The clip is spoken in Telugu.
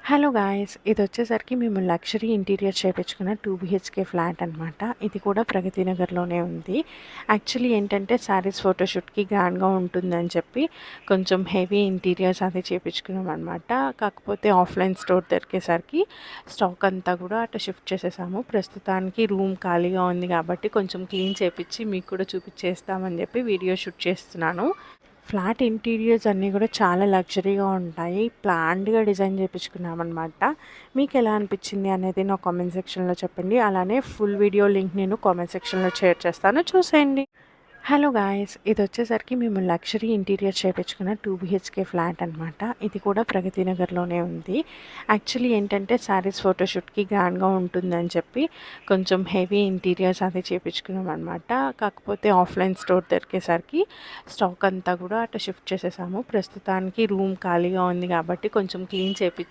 Hello guys! ఇదొచ్చేసరికి మేము లగ్జరీ ఇంటీరియర్ చేపించుకున్న 2 బీహెచ్‌కే ఫ్లాట్ అనమాట. ఇది కూడా ప్రగతి నగర్‌లోనే ఉంది. యాక్చువల్లీ ఏంటంటే శారీస్ ఫోటోషూట్‌కి గ్రాండ్‌గా ఉంటుందని చెప్పి కొంచెం హెవీ ఇంటీరియర్స్ అది చేపించుకున్నామనమాట. కాకపోతే ఆఫ్‌లైన్ స్టోర్ దొరికేసరికి స్టాక్ అంతా కూడా అటు షిఫ్ట్ చేసేసాము. ప్రస్తుతానికి రూమ్ ఖాళీగా ఉంది కాబట్టి కొంచెం క్లీన్ చేపిచ్చి మీకు కూడా చూపిచ్చేస్తామని చెప్పి వీడియో షూట్ చేస్తున్నాను. ఫ్లాట్ ఇంటీరియర్స్ అన్నీ కూడా చాలా లగ్జరీగా ఉంటాయి. ప్లాన్డ్‌గా డిజైన్ చేపించుకున్నామనమాట. మీకెలా అనిపించింది అనేది నా కామెంట్ సెక్షన్‌లో చెప్పండి. అలానే ఫుల్ వీడియో లింక్ నేను కామెంట్ సెక్షన్‌లో షేర్ చేస్తాను. చూసేయండి. Hello guys! ఇదొచ్చేసరికి మేము లగ్జరీ ఇంటీరియర్ చేపించుకున్న 2 బీహెచ్‌కే ఫ్లాట్ అనమాట. ఇది కూడా ప్రగతి నగర్‌లోనే ఉంది. యాక్చువల్లీ ఏంటంటే శారీస్ ఫోటోషూట్‌కి గ్రాండ్‌గా ఉంటుందని చెప్పి కొంచెం హెవీ ఇంటీరియర్స్ అది చేపించుకున్నామనమాట. కాకపోతే ఆఫ్‌లైన్ స్టోర్ దొరికేసరికి స్టాక్ అంతా కూడా అటు షిఫ్ట్ చేసేసాము. ప్రస్తుతానికి రూమ్ ఖాళీగా ఉంది కాబట్టి కొంచెం క్లీన్ చేపిచ్చి